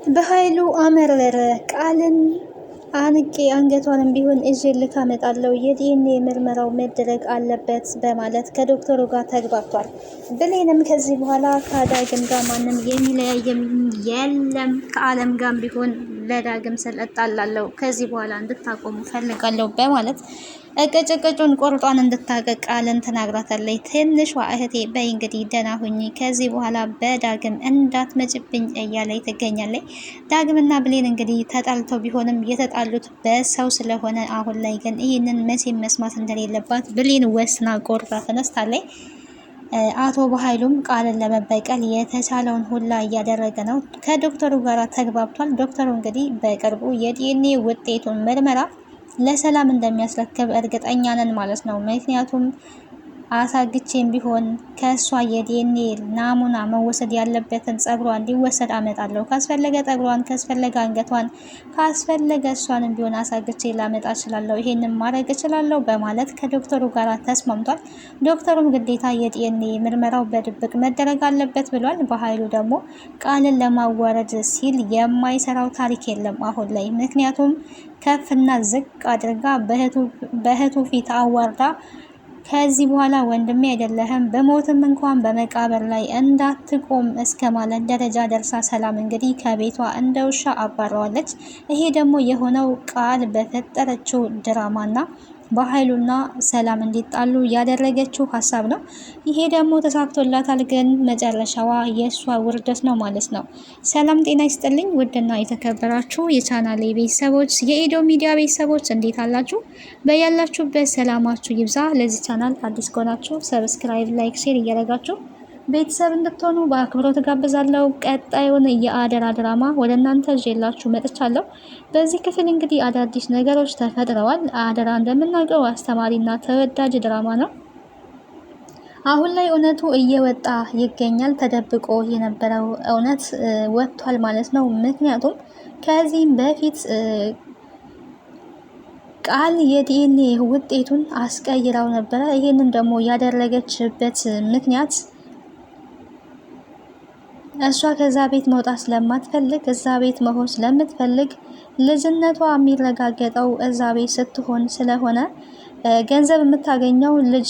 በኃይሉ አመረረ። ቃልን አንቄ አንገቷንም ቢሆን እዤልክ አመጣለሁ፣ የዲኤንኤ ምርመራው መደረግ አለበት በማለት ከዶክተሩ ጋር ተግባብቷል። ብሌንም ከዚህ በኋላ ከዳግም ጋር ማንም የሚለያየም የለም፣ ከአለም ጋር ቢሆን ለዳግም ስል እጣላለሁ፣ ከዚህ በኋላ እንድታቆሙ ፈልጋለሁ በማለት እቅጭቅጩን ቁርጧን እንድታቀቅ ቃልን ተናግራታለች። ትንሿ እህቴ በይ እንግዲህ ደህና ሁኚ፣ ከዚህ በኋላ በዳግም እንዳትመጭብኝ እያለች ትገኛለች። ዳግምና ብሌን እንግዲህ ተጣልተው ቢሆንም የተጣሉት በሰው ስለሆነ አሁን ላይ ግን ይህንን መቼም መስማት እንደሌለባት ብሌን ወስና ቆርጣ ተነስታለች። አቶ በኃይሉም ቃልን ለመበቀል የተቻለውን ሁላ እያደረገ ነው። ከዶክተሩ ጋር ተግባብቷል። ዶክተሩ እንግዲህ በቅርቡ የዲኤንኤ ውጤቱን ምርመራ ለሰላም እንደሚያስረክብ እርግጠኛ ነን ማለት ነው። ምክንያቱም አሳግቼም ቢሆን ከእሷ የዲኤንኤ ናሙና መወሰድ ያለበትን ጸጉሯ እንዲወሰድ አመጣለሁ። ካስፈለገ ጠጉሯን፣ ካስፈለገ አንገቷን፣ ካስፈለገ እሷንም ቢሆን አሳግቼ ላመጣ እችላለሁ፣ ይሄንን ማድረግ እችላለሁ በማለት ከዶክተሩ ጋር ተስማምቷል። ዶክተሩም ግዴታ የዲኤንኤ ምርመራው በድብቅ መደረግ አለበት ብሏል። በኃይሉ ደግሞ ቃልን ለማዋረድ ሲል የማይሰራው ታሪክ የለም አሁን ላይ። ምክንያቱም ከፍና ዝቅ አድርጋ በእህቱ ፊት አዋርዳ ከዚህ በኋላ ወንድሜ አይደለህም በሞትም እንኳን በመቃብር ላይ እንዳትቆም እስከ ማለት ደረጃ ደርሳ ሰላም እንግዲህ ከቤቷ እንደ ውሻ አባረዋለች። ይሄ ደግሞ የሆነው ቃል በፈጠረችው ድራማና በኃይሉና ሰላም እንዲጣሉ ያደረገችው ሀሳብ ነው። ይሄ ደግሞ ተሳክቶላታል፣ ግን መጨረሻዋ የእሷ ውርደት ነው ማለት ነው። ሰላም ጤና ይስጥልኝ ውድና የተከበራችሁ የቻናሌ ቤተሰቦች፣ የኢዶ ሚዲያ ቤተሰቦች እንዴት አላችሁ? በያላችሁበት ሰላማችሁ ይብዛ። ለዚህ ቻናል አዲስ ከሆናችሁ ሰብስክራይብ፣ ላይክ፣ ሼር እያደረጋችሁ ቤተሰብ እንድትሆኑ በአክብሮት ጋብዛለሁ። ቀጣዩን የአደራ ድራማ ወደ እናንተ ይዤላችሁ መጥቻለሁ። በዚህ ክፍል እንግዲህ አዳዲስ ነገሮች ተፈጥረዋል። አደራ እንደምናውቀው አስተማሪና ተወዳጅ ድራማ ነው። አሁን ላይ እውነቱ እየወጣ ይገኛል። ተደብቆ የነበረው እውነት ወጥቷል ማለት ነው። ምክንያቱም ከዚህም በፊት ቃል የዲኤንኤ ውጤቱን አስቀይራው ነበረ። ይህንን ደግሞ ያደረገችበት ምክንያት እሷ ከዛ ቤት መውጣት ስለማትፈልግ፣ እዛ ቤት መሆን ስለምትፈልግ፣ ልጅነቷ የሚረጋገጠው እዛ ቤት ስትሆን ስለሆነ ገንዘብ የምታገኘው ልጅ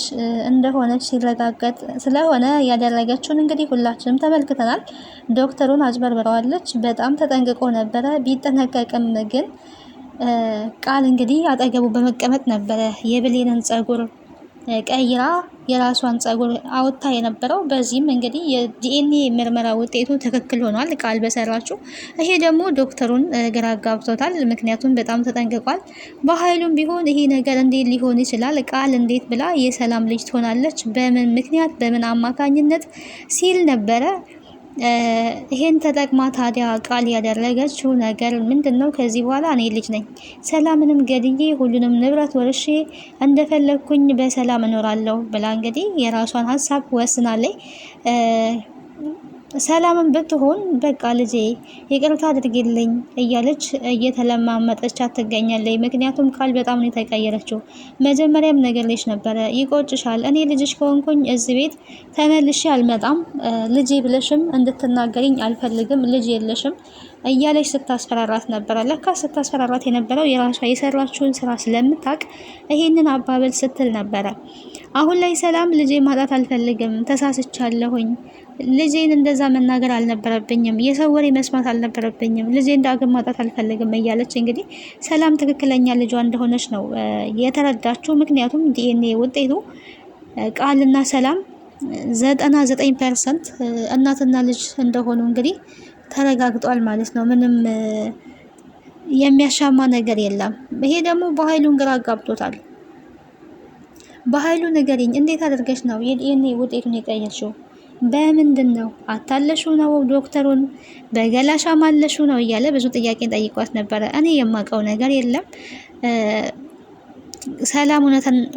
እንደሆነች ሲረጋገጥ ስለሆነ ያደረገችውን እንግዲህ ሁላችንም ተመልክተናል። ዶክተሩን አጭበርብረዋለች። በጣም ተጠንቅቆ ነበረ። ቢጠነቀቅም ግን ቃል እንግዲህ አጠገቡ በመቀመጥ ነበረ የብሌንን ጸጉር ቀይራ የራሷን ጸጉር አውጥታ የነበረው። በዚህም እንግዲህ የዲኤንኤ ምርመራ ውጤቱ ትክክል ሆኗል ቃል በሰራችው። ይሄ ደግሞ ዶክተሩን ግራ ጋብቶታል። ምክንያቱም በጣም ተጠንቅቋል። በኃይሉም ቢሆን ይሄ ነገር እንዴት ሊሆን ይችላል? ቃል እንዴት ብላ የሰላም ልጅ ትሆናለች? በምን ምክንያት፣ በምን አማካኝነት ሲል ነበረ። ይሄን ተጠቅማ ታዲያ ቃል ያደረገችው ነገር ምንድነው? ከዚህ በኋላ እኔ ልጅ ነኝ፣ ሰላምንም ገድዬ ሁሉንም ንብረት ወርሼ እንደፈለግኩኝ በሰላም እኖራለሁ ብላ እንግዲህ የራሷን ሀሳብ ወስናለች። ሰላምን ብትሆን በቃ ልጄ ይቅርታ አድርጊልኝ እያለች እየተለማመጠቻት ትገኛለች። ምክንያቱም ቃል በጣም ነው የተቀየረችው። መጀመሪያም ነገርሽ ነበረ፣ ይቆጭሻል፣ እኔ ልጅሽ ከሆንኩኝ እዚህ ቤት ተመልሼ አልመጣም፣ ልጄ ብለሽም እንድትናገሪኝ አልፈልግም፣ ልጅ የለሽም እያለች ስታስፈራራት ነበረ። ለካ ስታስፈራራት የነበረው የራሷ የሰራችውን ስራ ስለምታውቅ ይሄንን አባበል ስትል ነበረ። አሁን ላይ ሰላም ልጄ ማጣት አልፈልግም፣ ተሳስቻለሁኝ፣ ልጄን እንደዛ መናገር አልነበረብኝም፣ የሰው ወሬ መስማት አልነበረብኝም፣ ልጄን ዳግም ማጣት አልፈልግም እያለች እንግዲህ ሰላም ትክክለኛ ልጇ እንደሆነች ነው የተረዳችው። ምክንያቱም ዲኤንኤ ውጤቱ ቃልና ሰላም 99% እናትና ልጅ እንደሆኑ እንግዲህ ተረጋግጧል ማለት ነው። ምንም የሚያሻማ ነገር የለም። ይሄ ደግሞ በኃይሉን ግራ አጋብቶታል። በኃይሉ ንገሪኝ፣ እንዴት አድርገሽ ነው የዲኤንኤ ውጤቱን የቀየርሽው? በምንድን ነው? አታለሹ ነው? ዶክተሩን በገላሻ ማለሹ ነው? እያለ ብዙ ጥያቄ ጠይቋት ነበረ። እኔ የማውቀው ነገር የለም ሰላም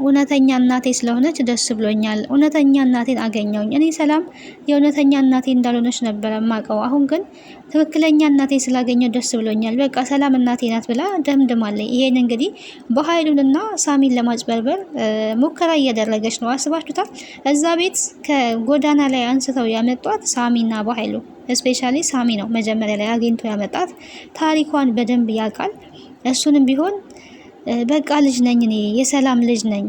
እውነተኛ እናቴ ስለሆነች ደስ ብሎኛል። እውነተኛ እናቴን አገኘውኝ። እኔ ሰላም የእውነተኛ እናቴ እንዳልሆነች ነበረ ማቀው። አሁን ግን ትክክለኛ እናቴ ስላገኘው ደስ ብሎኛል። በቃ ሰላም እናቴ ናት ብላ ደምድማለች። ይሄን እንግዲህ በኃይሉንና ሳሚን ለማጭበርበር ሙከራ እያደረገች ነው። አስባችሁታል? እዛ ቤት ከጎዳና ላይ አንስተው ያመጧት ሳሚና በኃይሉ ስፔሻሊ ሳሚ ነው መጀመሪያ ላይ አግኝቶ ያመጣት። ታሪኳን በደንብ ያውቃል። እሱንም ቢሆን በቃ ልጅ ነኝ እኔ የሰላም ልጅ ነኝ፣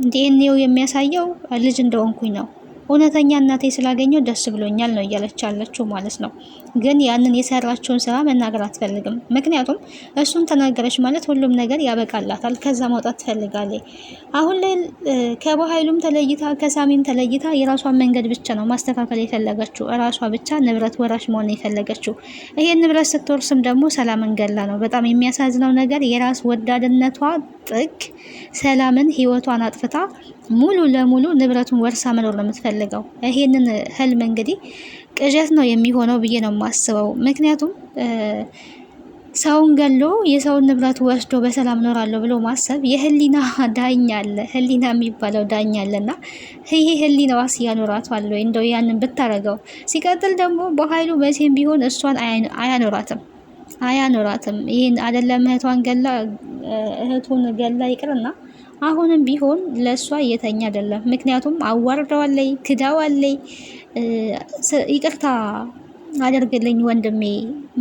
ዲኤንኤው የሚያሳየው ልጅ እንደሆንኩኝ ነው፣ እውነተኛ እናቴ ስላገኘው ደስ ብሎኛል ነው እያለች ያለችው ማለት ነው። ግን ያንን የሰራችውን ስራ መናገር አትፈልግም። ምክንያቱም እሱን ተናገረች ማለት ሁሉም ነገር ያበቃላታል። ከዛ መውጣት ትፈልጋለች። አሁን ላይ ከባህሉም ተለይታ ከሳሚም ተለይታ የራሷን መንገድ ብቻ ነው ማስተካከል የፈለገችው። እራሷ ብቻ ንብረት ወራሽ መሆን የፈለገችው። ይሄን ንብረት ስትወርስም ደግሞ ሰላምን ገላ ነው። በጣም የሚያሳዝነው ነገር የራስ ወዳድነቷ ጥግ ሰላምን ህይወቷን አጥፍታ ሙሉ ለሙሉ ንብረቱን ወርሳ መኖር ነው የምትፈልገው። ይሄንን ህልም እንግዲህ ቅዠት ነው የሚሆነው ብዬ ነው የማስበው። ምክንያቱም ሰውን ገሎ የሰውን ንብረት ወስዶ በሰላም ኖራለሁ ብሎ ማሰብ የህሊና ዳኛ አለ፣ ህሊና የሚባለው ዳኛ አለና ይሄ ህሊናዋስ ያኖራታል ወይ? እንደው ያንን ብታረገው። ሲቀጥል ደግሞ በኃይሉ መቼም ቢሆን እሷን አያኖራትም። ይህን አይደለም እህቱን ገላ ይቅርና አሁንም ቢሆን ለእሷ እየተኛ አይደለም። ምክንያቱም አዋርደዋለይ፣ ክዳዋለይ። ይቅርታ አደርግልኝ ወንድሜ፣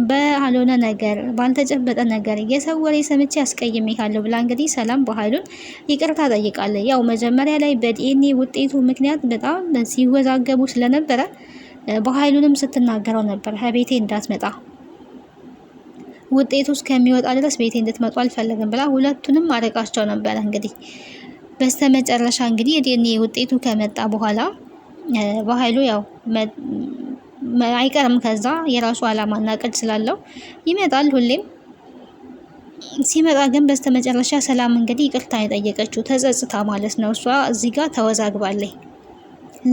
ባልሆነ ነገር ባልተጨበጠ ነገር የሰው ወሬ ሰምቼ አስቀይሜሃለሁ ብላ እንግዲህ ሰላም በኃይሉን ይቅርታ ጠይቃለች። ያው መጀመሪያ ላይ በዲኤንኤ ውጤቱ ምክንያት በጣም ሲወዛገቡ ስለነበረ በኃይሉንም ስትናገረው ነበር ከቤቴ እንዳትመጣ ውጤቱ እስከሚወጣ ድረስ ቤቴ እንድትመጡ አልፈለግም ብላ ሁለቱንም አረቃቸው ነበር። እንግዲህ በስተመጨረሻ እንግዲህ የዲኤንኤ ውጤቱ ከመጣ በኋላ በኃይሉ ያው አይቀርም ከዛ የራሱ አላማና ቅድ ስላለው ይመጣል ሁሌም። ሲመጣ ግን በስተመጨረሻ ሰላም እንግዲህ ይቅርታ የጠየቀችው ተጸጽታ ማለት ነው። እሷ እዚህ ጋር ተወዛግባለች።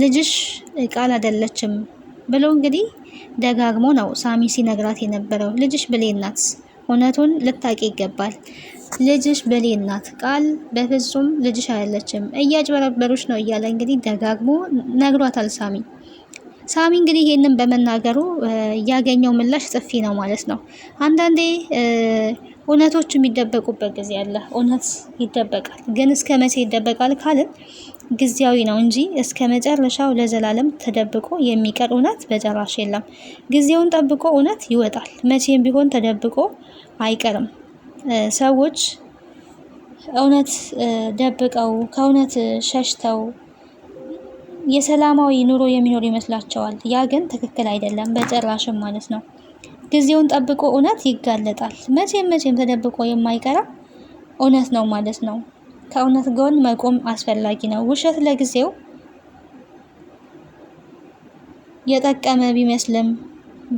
ልጅሽ ቃል አይደለችም ብሎ እንግዲህ ደጋግሞ ነው ሳሚ ሲነግራት የነበረው። ልጅሽ ብሌን ናት፣ እውነቱን ልታቂ ይገባል። ልጅሽ ብሌን ናት፣ ቃል በፍጹም ልጅሽ አይደለችም፣ እያጭበረበሩሽ ነው እያለ እንግዲህ ደጋግሞ ነግሯታል ሳሚ። እንግዲህ ይሄንን በመናገሩ ያገኘው ምላሽ ጥፊ ነው ማለት ነው። አንዳንዴ እውነቶች የሚደበቁበት ጊዜ አለ። እውነት ይደበቃል፣ ግን እስከ መቼ ይደበቃል ካልን ጊዜያዊ ነው እንጂ እስከ መጨረሻው ለዘላለም ተደብቆ የሚቀር እውነት በጭራሽ የለም። ጊዜውን ጠብቆ እውነት ይወጣል። መቼም ቢሆን ተደብቆ አይቀርም። ሰዎች እውነት ደብቀው ከእውነት ሸሽተው የሰላማዊ ኑሮ የሚኖር ይመስላቸዋል። ያ ግን ትክክል አይደለም በጭራሽም ማለት ነው። ጊዜውን ጠብቆ እውነት ይጋለጣል። መቼም ተደብቆ የማይቀራ እውነት ነው ማለት ነው። ከእውነት ጎን መቆም አስፈላጊ ነው። ውሸት ለጊዜው የጠቀመ ቢመስልም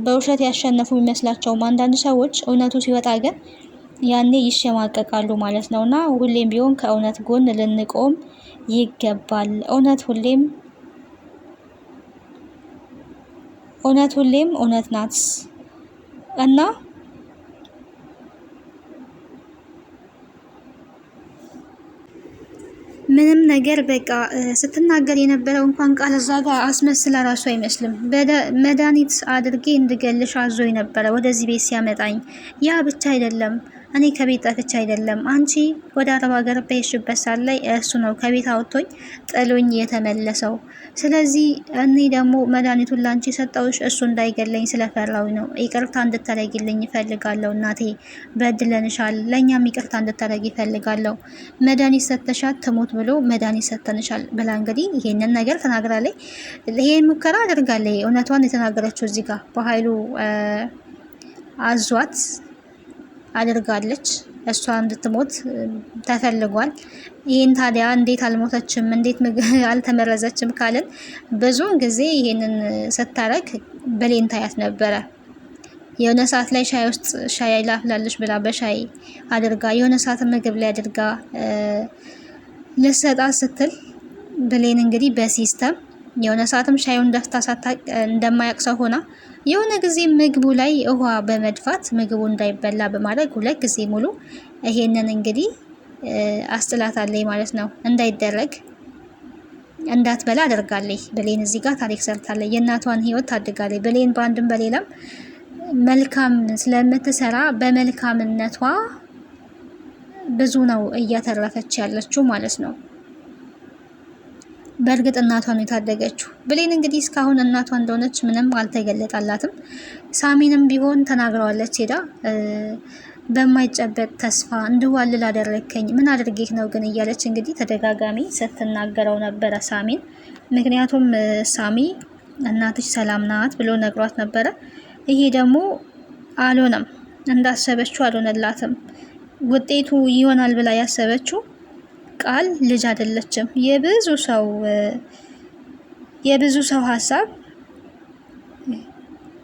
በውሸት ያሸነፉ ቢመስላቸውም አንዳንድ ሰዎች እውነቱ ሲወጣ ግን ያኔ ይሸማቀቃሉ ማለት ነውና ሁሌም ቢሆን ከእውነት ጎን ልንቆም ይገባል። እውነት ሁሌም እውነት ናት እና ምንም ነገር በቃ ስትናገር የነበረው እንኳን ቃል እዛ ጋር አስመስላ ራሱ አይመስልም። መድኃኒት አድርጌ እንድገልሽ አዞኝ ነበረ ወደዚህ ቤት ሲያመጣኝ። ያ ብቻ አይደለም፣ እኔ ከቤት ጠፍቼ አይደለም፣ አንቺ ወደ አረብ ሀገር በሄድሽበት ሰዓት ላይ እሱ ነው ከቤት አውጥቶኝ ጥሎኝ የተመለሰው። ስለዚህ እኔ ደግሞ መድኃኒቱን ላንቺ ሰጠውሽ እሱ እንዳይገለኝ ስለፈራው ነው። ይቅርታ እንድታረጊልኝ ይፈልጋለሁ እናቴ፣ በድለንሻል፣ ለእኛም ይቅርታ እንድታረጊ ይፈልጋለሁ። መድኃኒት ሰተሻት ትሞት ብሎ መድኃኒት ሰተንሻል ብላ እንግዲህ ይሄንን ነገር ተናግራለች። ይሄን ሙከራ አድርጋለች። እውነቷን የተናገረችው እዚህ ጋር በኃይሉ አዟት አድርጋለች። እሷ እንድትሞት ተፈልጓል። ይህን ታዲያ እንዴት አልሞተችም እንዴት አልተመረዘችም ካልን ብዙውን ጊዜ ይሄንን ስታረግ ብሌን ታያት ነበረ። የሆነ ሰዓት ላይ ሻይ ውስጥ ሻይ ላፍላለች ብላ በሻይ አድርጋ የሆነ ሰዓት ምግብ ላይ አድርጋ ልሰጣት ስትል ብሌን እንግዲህ በሲስተም የሆነ ሰዓትም ሻዩን ደፍታ ሳታቅ እንደማያቅ ሰው ሆና የሆነ ጊዜ ምግቡ ላይ ውሃ በመድፋት ምግቡ እንዳይበላ በማድረግ 2 ጊዜ ሙሉ ይሄንን እንግዲህ አስጥላታለች ማለት ነው። እንዳይደረግ እንዳትበላ አደርጋለች። ብሌን እዚህ ጋር ታሪክ ሰርታለች። የእናቷን ህይወት ታድጋለች። ብሌን በአንድም በሌላም መልካም ስለምትሰራ በመልካምነቷ ብዙ ነው እያተረፈች ያለችው ማለት ነው። በእርግጥ እናቷን የታደገችው ብሌን እንግዲህ እስካሁን እናቷ እንደሆነች ምንም አልተገለጣላትም። ሳሚንም ቢሆን ተናግረዋለች ሄዳ በማይጨበጥ ተስፋ እንድዋልል አደረከኝ፣ ምን አድርጌህ ነው ግን እያለች እንግዲህ ተደጋጋሚ ስትናገረው ነበረ ሳሚን። ምክንያቱም ሳሚ እናትሽ ሰላም ናት ብሎ ነግሯት ነበረ። ይሄ ደግሞ አልሆነም፣ እንዳሰበችው አልሆነላትም። ውጤቱ ይሆናል ብላ ያሰበችው ቃል ልጅ አይደለችም። የብዙ ሰው ሀሳብ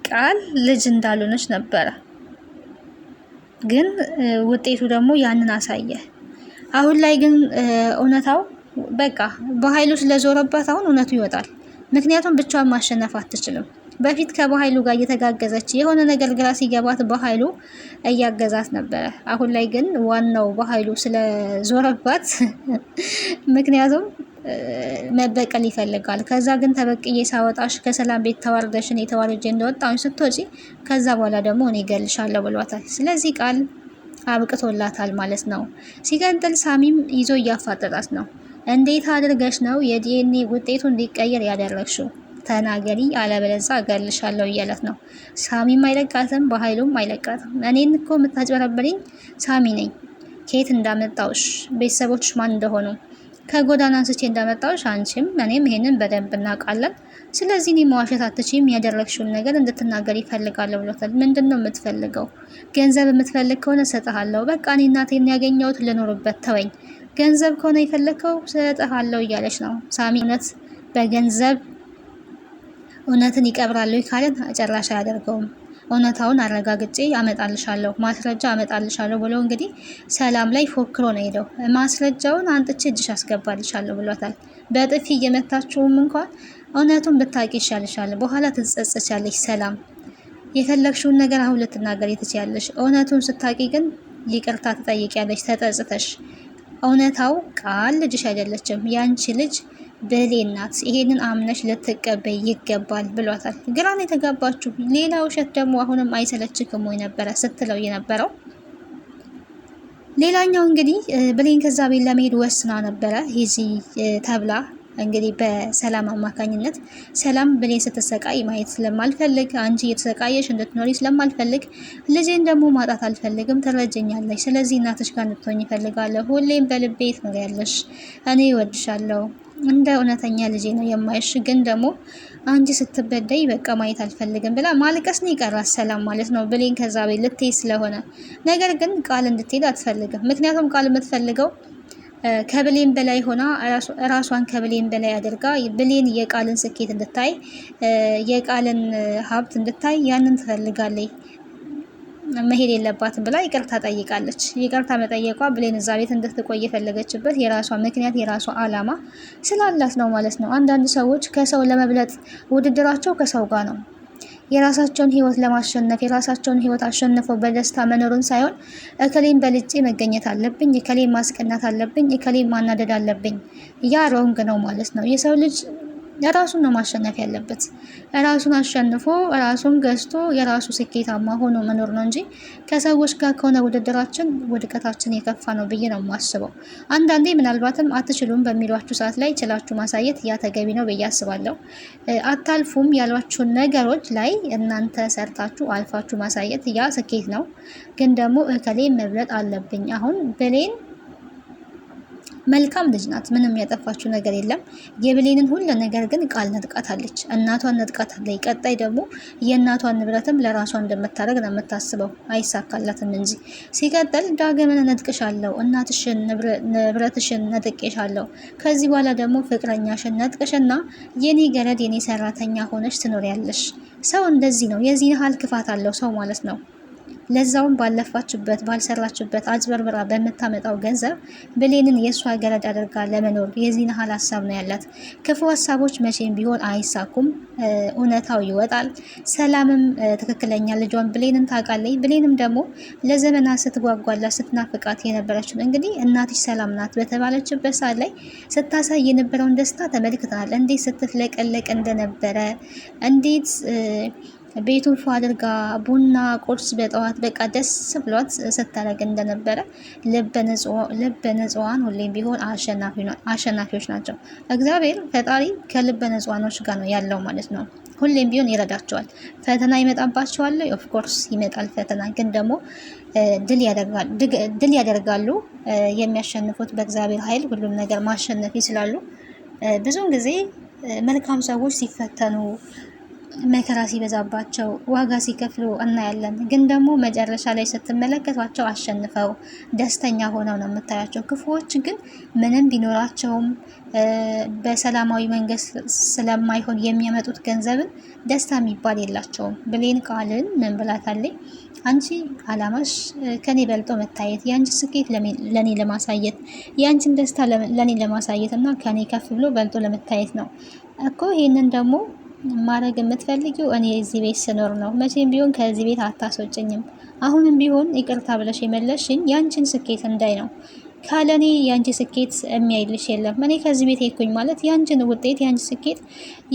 ቃል ልጅ እንዳልሆነች ነበረ። ግን ውጤቱ ደግሞ ያንን አሳየ። አሁን ላይ ግን እውነታው በቃ በኃይሉ ስለዞረባት አሁን እውነቱ ይወጣል። ምክንያቱም ብቻዋን ማሸነፍ አትችልም። በፊት ከበኃይሉ ጋር እየተጋገዘች የሆነ ነገር ግራ ሲገባት በኃይሉ እያገዛት ነበረ። አሁን ላይ ግን ዋናው በኃይሉ ስለዞረባት ምክንያቱም መበቀል ይፈልጋል። ከዛ ግን ተበቅዬ ሳወጣሽ ከሰላም ቤት ተዋርደሽን የተዋረጀ እንደወጣሁኝ ስትወጪ ከዛ በኋላ ደግሞ እኔ እገልሻለሁ ብሏታል። ስለዚህ ቃል አብቅቶላታል ማለት ነው። ሲቀጥል ሳሚም ይዞ እያፋጠጣት ነው። እንዴት አድርገሽ ነው የዲኤንኤ ውጤቱ እንዲቀየር ያደረግሽው? ተናገሪ አለበለዚያ እገልሻለሁ እያለት ነው። ሳሚም አይለቃትም፣ በኃይሉም አይለቃትም። እኔን እኮ የምታጭበረብሪኝ ሳሚ ነኝ። ከየት እንዳመጣውሽ፣ ቤተሰቦች ማን እንደሆኑ ከጎዳና አንስቼ እንዳመጣውሽ አንቺም እኔም ይሄንን በደንብ እናውቃለን። ስለዚህ እኔ መዋሸት አትችይም። ያደረግሽውን ነገር እንድትናገር ይፈልጋለሁ ብሎታል። ምንድን ነው የምትፈልገው? ገንዘብ የምትፈልግ ከሆነ እሰጥሃለሁ። በቃ እኔ እናቴን ያገኘሁት ልኖርበት፣ ተወኝ። ገንዘብ ከሆነ የፈለግከው እሰጥሃለሁ እያለች ነው። ሳሚ እውነት በገንዘብ እውነትን ይቀብራሉ ካለን ጨራሽ አያደርገውም። እውነታውን አረጋግጬ አመጣልሻለሁ፣ ማስረጃ አመጣልሻለሁ ብሎ እንግዲህ ሰላም ላይ ፎክሮ ነው ሄደው። ማስረጃውን አንጥቼ እጅሽ አስገባልሻለሁ ብሏታል። በጥፊ እየመታችውም እንኳን እውነቱን ብታቂ ይሻልሻል፣ በኋላ ትጸጸቻለሽ። ሰላም የፈለግሽውን ነገር አሁን ልትናገሪ ትችያለሽ። እውነቱን ስታቂ ግን ይቅርታ ትጠይቂያለሽ ተጸጽተሽ። እውነታው ቃል ልጅሽ አይደለችም፣ ያንቺ ልጅ ብሌን ናት። ይሄንን አምነሽ ልትቀበይ ይገባል ብሏታል። ግራን የተጋባችሁ ሌላ ውሸት ደግሞ አሁንም አይሰለችክም ወይ ነበረ ስትለው የነበረው። ሌላኛው እንግዲህ ብሌን ከዛ ቤት ለመሄድ ወስና ነበረ ሂጂ ተብላ እንግዲህ በሰላም አማካኝነት ሰላም ብሌን ስትሰቃይ ማየት ስለማልፈልግ፣ አንቺ እየተሰቃየሽ እንድትኖሪ ስለማልፈልግ፣ ልጄን ደግሞ ማጣት አልፈልግም፣ ትረጀኛለሽ። ስለዚህ እናትሽ ጋር እንድትሆኝ ይፈልጋለሁ። ሁሌም በልቤ ትኖሪያለሽ። እኔ እወድሻለሁ፣ እንደ እውነተኛ ልጄ ነው የማይሽ። ግን ደግሞ አንቺ ስትበደይ በቃ ማየት አልፈልግም ብላ ማልቀስ ነው የቀራት ሰላም ማለት ነው። ብሌን ከዛ ቤት ልትሄድ ስለሆነ፣ ነገር ግን ቃል እንድትሄድ አትፈልግም። ምክንያቱም ቃል የምትፈልገው ከብሌን በላይ ሆና ራሷን ከብሌን በላይ አድርጋ ብሌን የቃልን ስኬት እንድታይ፣ የቃልን ሀብት እንድታይ ያንን ትፈልጋለች። መሄድ የለባትም ብላ ይቅርታ ጠይቃለች። ይቅርታ መጠየቋ ብሌን እዛ ቤት እንድትቆይ የፈለገችበት የራሷ ምክንያት የራሷ አላማ ስላላት ነው ማለት ነው። አንዳንድ ሰዎች ከሰው ለመብለጥ ውድድራቸው ከሰው ጋር ነው። የራሳቸውን ህይወት ለማሸነፍ የራሳቸውን ህይወት አሸንፈው በደስታ መኖሩን ሳይሆን እከሌን በልጬ መገኘት አለብኝ፣ እከሌን ማስቀናት አለብኝ፣ እከሌን ማናደድ አለብኝ፣ ያ ሮንግ ነው ማለት ነው። የሰው ልጅ ራሱን ነው ማሸነፍ ያለበት። ራሱን አሸንፎ ራሱን ገዝቶ የራሱ ስኬታማ ሆኖ መኖር ነው እንጂ ከሰዎች ጋር ከሆነ ውድድራችን ውድቀታችን የከፋ ነው ብዬ ነው የማስበው። አንዳንዴ ምናልባትም አትችሉም በሚሏችሁ ሰዓት ላይ ችላችሁ ማሳየት ያ ተገቢ ነው ብዬ አስባለሁ። አታልፉም ያሏችሁን ነገሮች ላይ እናንተ ሰርታችሁ አልፋችሁ ማሳየት ያ ስኬት ነው። ግን ደግሞ እከሌን መብለጥ አለብኝ። አሁን ብሌን መልካም ልጅ ናት። ምንም ያጠፋችው ነገር የለም። የብሌንን ሁሉ ነገር ግን ቃል ነጥቃታለች። እናቷን ነጥቃታለች። ቀጣይ ደግሞ የእናቷን ንብረትም ለራሷ እንደምታደርግ ነው የምታስበው። አይሳካላትም እንጂ ሲቀጥል ዳግምን ነጥቅሻለሁ፣ እናትሽን ንብረትሽን ነጥቄሻለሁ። ከዚህ በኋላ ደግሞ ፍቅረኛሽን ነጥቅሽና የኔ ገረድ የኔ ሰራተኛ ሆነሽ ትኖሪያለሽ። ሰው እንደዚህ ነው። የዚህ ያህል ክፋት አለው ሰው ማለት ነው። ለዛውም ባለፋችበት ባልሰራችበት አጭበርብራ በምታመጣው ገንዘብ ብሌንን የእሷ ገረድ አድርጋ ለመኖር የዚህን ያህል ሀሳብ ነው ያላት። ክፉ ሀሳቦች መቼም ቢሆን አይሳኩም፣ እውነታው ይወጣል። ሰላምም ትክክለኛ ልጇን ብሌንን ታውቃለች። ብሌንም ደግሞ ለዘመናት ስትጓጓላት ስትናፍቃት የነበረችው እንግዲህ እናትሽ ሰላም ናት በተባለችበት ሰዓት ላይ ስታሳይ የነበረውን ደስታ ተመልክተናል። እንዴት ስትፍለቀለቅ እንደነበረ እንዴት ቤቱን ፏ አድርጋ ቡና ቁርስ በጠዋት በቃ ደስ ብሏት ስታደርግ እንደነበረ ልበ ንጹሃን ሁሌም ቢሆን አሸናፊዎች ናቸው። እግዚአብሔር ፈጣሪ ከልበ ንጹሃኖች ጋር ነው ያለው ማለት ነው። ሁሌም ቢሆን ይረዳቸዋል። ፈተና ይመጣባቸዋል። ኦፍኮርስ ይመጣል ፈተና፣ ግን ደግሞ ድል ያደርጋሉ። የሚያሸንፉት በእግዚአብሔር ኃይል ሁሉም ነገር ማሸነፍ ይችላሉ። ብዙውን ጊዜ መልካም ሰዎች ሲፈተኑ መከራ ሲበዛባቸው ዋጋ ሲከፍሉ እናያለን። ግን ደግሞ መጨረሻ ላይ ስትመለከቷቸው አሸንፈው ደስተኛ ሆነው ነው የምታያቸው። ክፉዎች ግን ምንም ቢኖራቸውም በሰላማዊ መንገድ ስለማይሆን የሚያመጡት ገንዘብን ደስታ የሚባል የላቸውም። ብሌን ቃልን ምን ብላታለች? አንቺ አላማሽ ከኔ በልጦ መታየት፣ የአንቺ ስኬት ለኔ ለማሳየት፣ የአንቺን ደስታ ለኔ ለማሳየት እና ከኔ ከፍ ብሎ በልጦ ለመታየት ነው እኮ። ይህንን ደግሞ ማድረግ የምትፈልጊው እኔ እዚህ ቤት ስኖር ነው። መቼም ቢሆን ከዚህ ቤት አታስወጭኝም። አሁንም ቢሆን ይቅርታ ብለሽ የመለስሽኝ ያንቺን ስኬት እንዳይ ነው። ካለኔ ያንቺ ስኬት የሚያይልሽ የለም። እኔ ከዚህ ቤት ሄድኩኝ ማለት ያንቺን ውጤት፣ ያንቺ ስኬት፣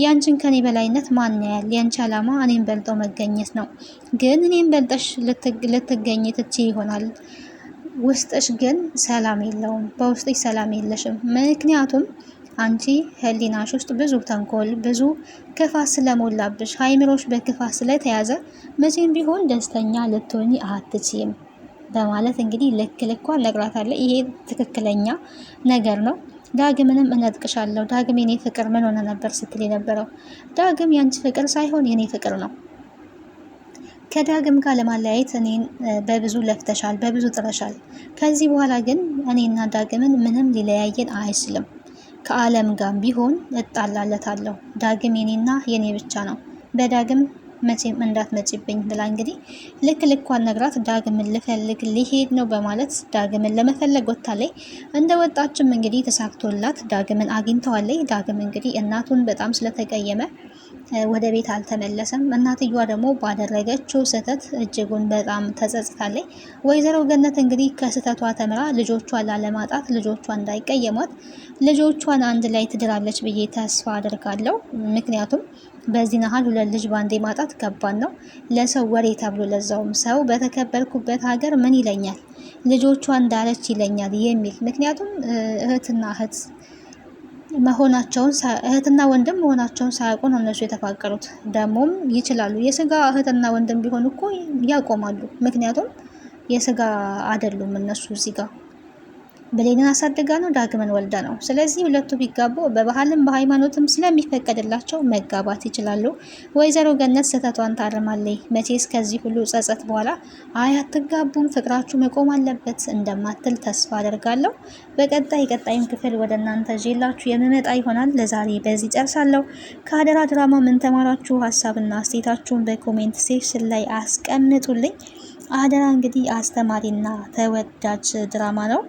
ያንቺን ከኔ በላይነት ማን ያያል? ያንቺ አላማ እኔም በልጦ መገኘት ነው። ግን እኔም በልጠሽ ልትገኝ ትቺ ይሆናል። ውስጥሽ ግን ሰላም የለውም። በውስጥሽ ሰላም የለሽም። ምክንያቱም አንቺ ህሊናሽ ውስጥ ብዙ ተንኮል፣ ብዙ ክፋት ስለሞላብሽ፣ አይምሮሽ በክፋት ስለተያዘ መቼም ቢሆን ደስተኛ ልትሆኚ አትችይም በማለት እንግዲህ ልክ ልኳን ነግራታለች። ይሄ ትክክለኛ ነገር ነው። ዳግምንም እነጥቅሻለሁ፣ ዳግም የኔ ፍቅር ምን ሆነ ነበር ስትል የነበረው ዳግም ያንቺ ፍቅር ሳይሆን የኔ ፍቅር ነው። ከዳግም ጋር ለማለያየት እኔን በብዙ ለፍተሻል፣ በብዙ ጥረሻል። ከዚህ በኋላ ግን እኔና ዳግምን ምንም ሊለያየን አይችልም። ከዓለም ጋር ቢሆን እጣላለታለሁ። ዳግም የኔና የኔ ብቻ ነው። በዳግም መቼም እንዳትመጪብኝ ብላ እንግዲህ ልክ ልኳን ነግራት ዳግምን ልፈልግ ሊሄድ ነው በማለት ዳግምን ለመፈለግ ወጥታለች። እንደ ወጣችም እንግዲህ ተሳክቶላት ዳግምን አግኝተዋለች። ዳግም እንግዲህ እናቱን በጣም ስለተቀየመ ወደ ቤት አልተመለሰም። እናትየዋ ደግሞ ባደረገችው ስህተት እጅጉን በጣም ተጸጽታለች። ወይዘሮ ገነት እንግዲህ ከስህተቷ ተምራ ልጆቿን ላለማጣት፣ ልጆቿ እንዳይቀየሟት ልጆቿን አንድ ላይ ትድራለች ብዬ ተስፋ አድርጋለሁ። ምክንያቱም በዚህ ነሃል ሁለት ልጅ ባንዴ ማጣት ከባድ ነው። ለሰው ወሬ ተብሎ ለዛውም ሰው በተከበርኩበት ሀገር ምን ይለኛል ልጆቿ እንዳለች ይለኛል የሚል ምክንያቱም እህትና ወንድም መሆናቸውን ሳያውቁ ነው እነሱ የተፋቀሩት። ደግሞም ይችላሉ። የስጋ እህትና ወንድም ቢሆኑ እኮ ያቆማሉ። ምክንያቱም የስጋ አይደሉም እነሱ እዚህ ጋር ብሌንን አሳድጋ ነው፣ ዳግምን ወልዳ ነው። ስለዚህ ሁለቱ ቢጋቡ በባህልም በሃይማኖትም ስለሚፈቀድላቸው መጋባት ይችላሉ። ወይዘሮ ገነት ስህተቷን ታርማለች። መቼስ ከዚህ ሁሉ ጸጸት በኋላ አይ አትጋቡም፣ ፍቅራችሁ መቆም አለበት እንደማትል ተስፋ አደርጋለሁ። ቀጣይም ክፍል ወደ እናንተ ይዤላችሁ የምመጣ ይሆናል። ለዛሬ በዚህ ጨርሳለሁ። ከአደራ ድራማ ምን ተማራችሁ? ሀሳብና አስተያየታችሁን በኮሜንት ሴክሽን ላይ አስቀምጡልኝ። አደራ እንግዲህ አስተማሪና ተወዳጅ ድራማ ነው።